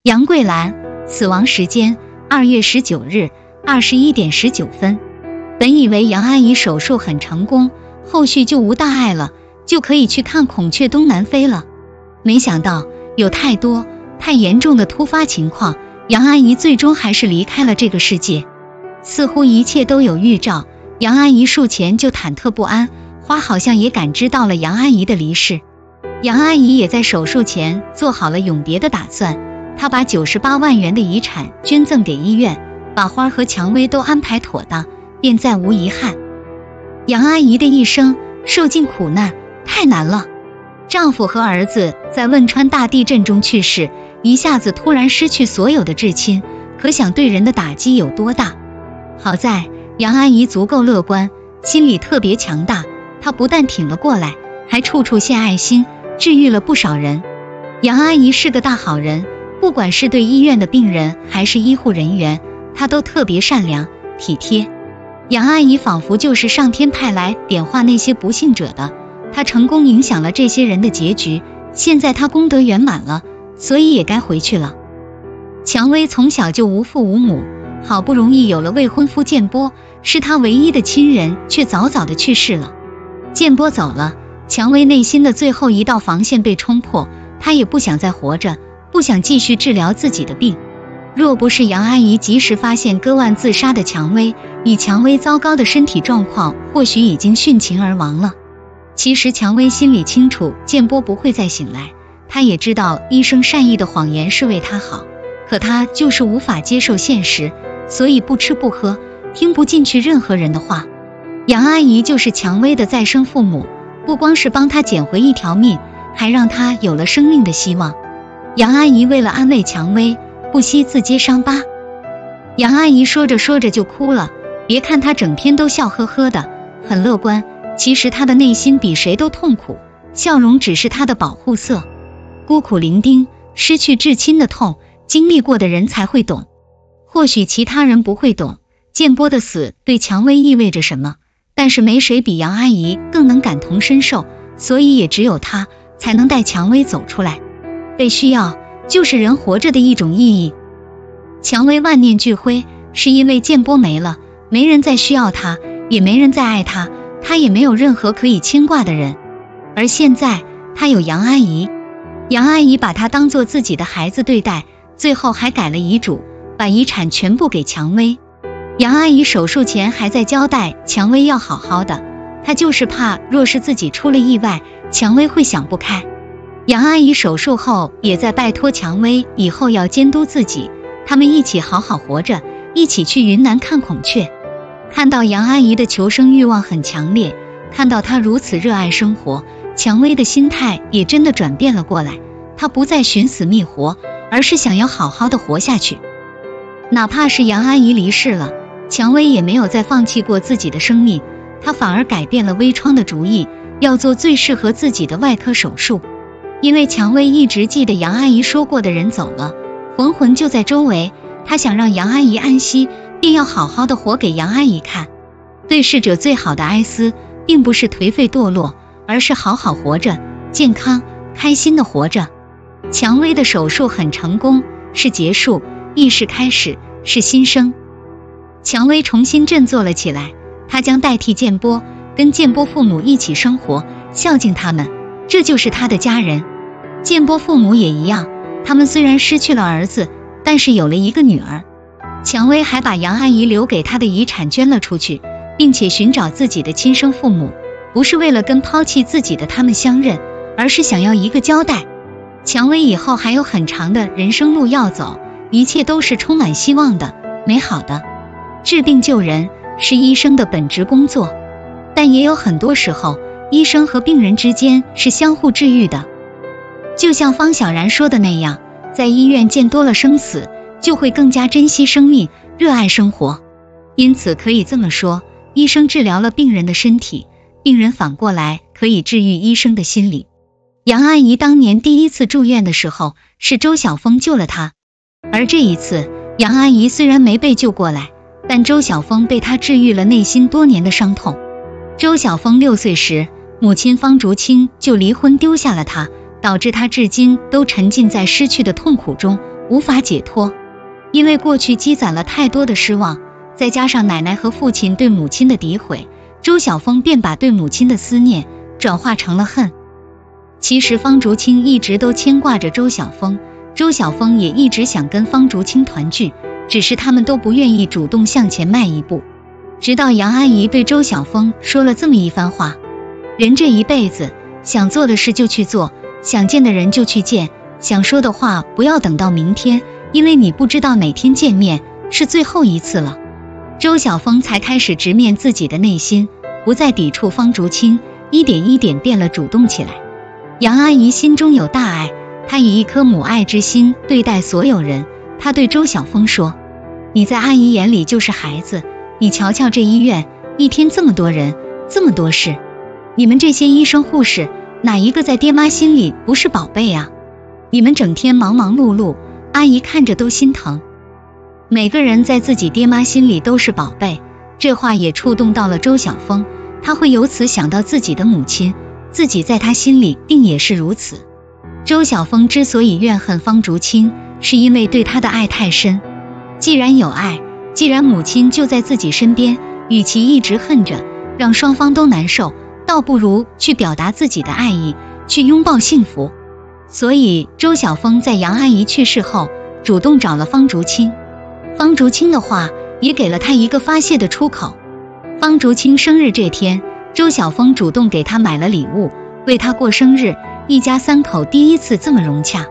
杨桂兰，死亡时间2月19日21点19分。本以为杨阿姨手术很成功，后续就无大碍了，就可以去看孔雀东南飞了。没想到有太多太严重的突发情况，杨阿姨最终还是离开了这个世界。似乎一切都有预兆，杨阿姨术前就忐忑不安，花好像也感知到了杨阿姨的离世。杨阿姨也在手术前做好了永别的打算，她把98万元的遗产捐赠给医院，把花和蔷薇都安排妥当，便再无遗憾。杨阿姨的一生受尽苦难，太难了。丈夫和儿子在汶川大地震中去世，一下子突然失去所有的至亲，可想对人的打击有多大。好在杨阿姨足够乐观，心理特别强大，她不但挺了过来，还处处献爱心，治愈了不少人。杨阿姨是个大好人，不管是对医院的病人还是医护人员，她都特别善良体贴。杨阿姨仿佛就是上天派来点化那些不幸者的，她成功影响了这些人的结局，现在她功德圆满了，所以也该回去了。蔷薇从小就无父无母，好不容易有了未婚夫建波，是她唯一的亲人，却早早的去世了。建波走了，蔷薇内心的最后一道防线被冲破，她也不想再活着，不想继续治疗自己的病。若不是杨阿姨及时发现割腕自杀的蔷薇，以蔷薇糟糕的身体状况，或许已经殉情而亡了。其实蔷薇心里清楚，建波不会再醒来，她也知道医生善意的谎言是为她好，可她就是无法接受现实，所以不吃不喝，听不进去任何人的话。杨阿姨就是蔷薇的再生父母，不光是帮她捡回一条命，还让她有了生命的希望。杨阿姨为了安慰蔷薇，不惜自揭伤疤。杨阿姨说着说着就哭了，别看她整天都笑呵呵的，很乐观，其实她的内心比谁都痛苦，笑容只是她的保护色。孤苦伶仃，失去至亲的痛，经历过的人才会懂。或许其他人不会懂建波的死对蔷薇意味着什么，但是没谁比杨阿姨更能感同身受，所以也只有她才能带蔷薇走出来。被需要就是人活着的一种意义。蔷薇万念俱灰，是因为建波没了，没人再需要她，也没人再爱她，她也没有任何可以牵挂的人。而现在她有杨阿姨，杨阿姨把她当作自己的孩子对待，最后还改了遗嘱，把遗产全部给蔷薇。杨阿姨手术前还在交代蔷薇要好好的，她就是怕若是自己出了意外，蔷薇会想不开。杨阿姨手术后也在拜托蔷薇以后要监督自己，他们一起好好活着，一起去云南看孔雀。看到杨阿姨的求生欲望很强烈，看到她如此热爱生活，蔷薇的心态也真的转变了过来，她不再寻死觅活，而是想要好好的活下去。哪怕是杨阿姨离世了，蔷薇也没有再放弃过自己的生命，她反而改变了微创的主意，要做最适合自己的外科手术。因为蔷薇一直记得杨阿姨说过的人走了，魂魂就在周围，她想让杨阿姨安息，便要好好的活给杨阿姨看。对逝者最好的哀思，并不是颓废堕落，而是好好活着，健康开心的活着。蔷薇的手术很成功，是结束，亦是开始，是新生。蔷薇重新振作了起来，她将代替建波，跟建波父母一起生活，孝敬他们，这就是她的家人。建波父母也一样，他们虽然失去了儿子，但是有了一个女儿。蔷薇还把杨阿姨留给她的遗产捐了出去，并且寻找自己的亲生父母，不是为了跟抛弃自己的他们相认，而是想要一个交代。蔷薇以后还有很长的人生路要走，一切都是充满希望的，美好的。治病救人是医生的本职工作，但也有很多时候，医生和病人之间是相互治愈的。就像方小然说的那样，在医院见多了生死，就会更加珍惜生命，热爱生活。因此可以这么说，医生治疗了病人的身体，病人反过来可以治愈医生的心理。杨阿姨当年第一次住院的时候，是周晓峰救了她，而这一次杨阿姨虽然没被救过来，但周晓峰被她治愈了内心多年的伤痛。周晓峰6岁时，母亲方竹清就离婚丢下了他，导致他至今都沉浸在失去的痛苦中，无法解脱。因为过去积攒了太多的失望，再加上奶奶和父亲对母亲的诋毁，周晓峰便把对母亲的思念转化成了恨。其实方竹青一直都牵挂着周晓峰，周晓峰也一直想跟方竹青团聚，只是他们都不愿意主动向前迈一步。直到杨阿姨对周晓峰说了这么一番话：人这一辈子，想做的事就去做，想见的人就去见，想说的话不要等到明天，因为你不知道哪天见面是最后一次了。周晓峰才开始直面自己的内心，不再抵触方竹青，一点一点变了主动起来。杨阿姨心中有大爱，她以一颗母爱之心对待所有人。她对周晓峰说：你在阿姨眼里就是孩子，你瞧瞧这医院，一天这么多人，这么多事，你们这些医生护士，哪一个在爹妈心里不是宝贝啊？你们整天忙忙碌碌，阿姨看着都心疼。每个人在自己爹妈心里都是宝贝，这话也触动到了周晓峰，他会由此想到自己的母亲，自己在他心里定也是如此。周晓峰之所以怨恨方竹青，是因为对他的爱太深。既然有爱，既然母亲就在自己身边，与其一直恨着，让双方都难受，倒不如去表达自己的爱意，去拥抱幸福。所以周晓峰在杨阿姨去世后，主动找了方竹青。方竹青的话也给了他一个发泄的出口。方竹青生日这天，周晓峰主动给他买了礼物，为他过生日，一家三口第一次这么融洽。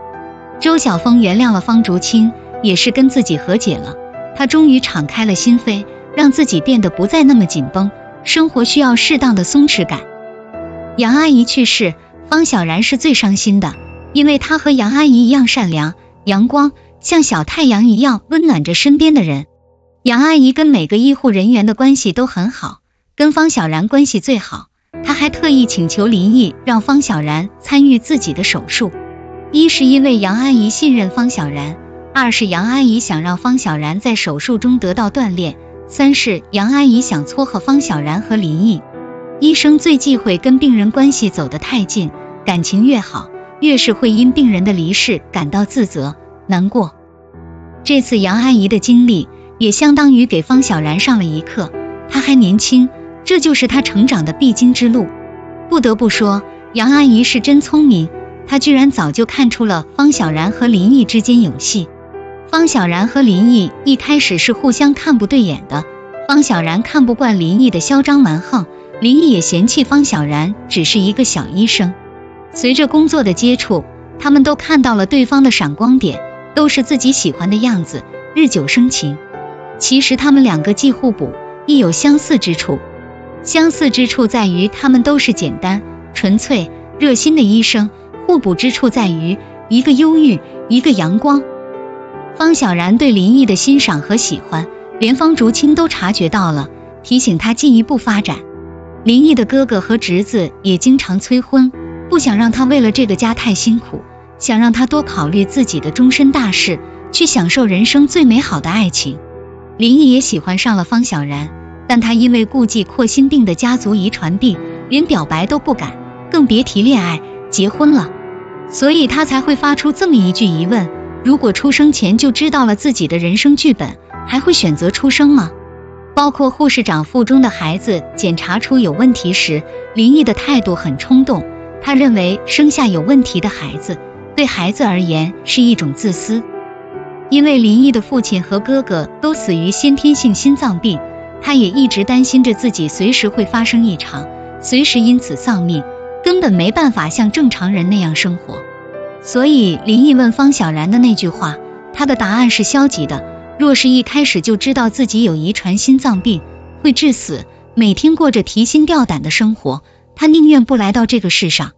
周晓峰原谅了方竹青，也是跟自己和解了，他终于敞开了心扉，让自己变得不再那么紧绷，生活需要适当的松弛感。杨阿姨去世，方小然是最伤心的，因为她和杨阿姨一样善良、阳光，像小太阳一样温暖着身边的人。杨阿姨跟每个医护人员的关系都很好，跟方小然关系最好，她还特意请求林毅让方小然参与自己的手术。一是因为杨阿姨信任方小然，二是杨阿姨想让方小然在手术中得到锻炼，三是杨阿姨想撮合方小然和林毅。医生最忌讳跟病人关系走得太近，感情越好，越是会因病人的离世感到自责、难过。这次杨阿姨的经历也相当于给方小然上了一课，她还年轻，这就是她成长的必经之路。不得不说，杨阿姨是真聪明，她居然早就看出了方小然和林毅之间有戏。方小然和林毅一开始是互相看不对眼的，方小然看不惯林毅的嚣张蛮横，林毅也嫌弃方小然只是一个小医生。随着工作的接触，他们都看到了对方的闪光点，都是自己喜欢的样子，日久生情。其实他们两个既互补，亦有相似之处。相似之处在于他们都是简单、纯粹、热心的医生，互补之处在于一个忧郁，一个阳光。方小然对林毅的欣赏和喜欢，连方竹青都察觉到了，提醒他进一步发展。林毅的哥哥和侄子也经常催婚，不想让他为了这个家太辛苦，想让他多考虑自己的终身大事，去享受人生最美好的爱情。林毅也喜欢上了方小然，但他因为顾忌阔心病的家族遗传病，连表白都不敢，更别提恋爱、结婚了。所以他才会发出这么一句疑问：如果出生前就知道了自己的人生剧本，还会选择出生吗？包括护士长腹中的孩子检查出有问题时，林毅的态度很冲动，他认为生下有问题的孩子，对孩子而言是一种自私。因为林毅的父亲和哥哥都死于先天性心脏病，他也一直担心着自己随时会发生异常，随时因此丧命，根本没办法像正常人那样生活。所以林毅问方小然的那句话，他的答案是消极的。若是一开始就知道自己有遗传心脏病，会致死，每天过着提心吊胆的生活，他宁愿不来到这个世上。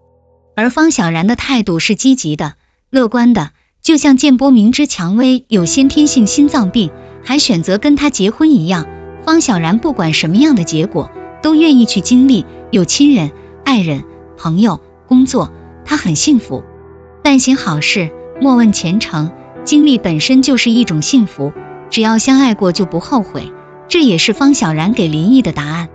而方小然的态度是积极的、乐观的，就像建波明知蔷薇有先天性心脏病，还选择跟他结婚一样，方小然不管什么样的结果，都愿意去经历，有亲人、爱人、朋友、工作，他很幸福。但行好事，莫问前程，经历本身就是一种幸福，只要相爱过就不后悔，这也是方小然给林毅的答案。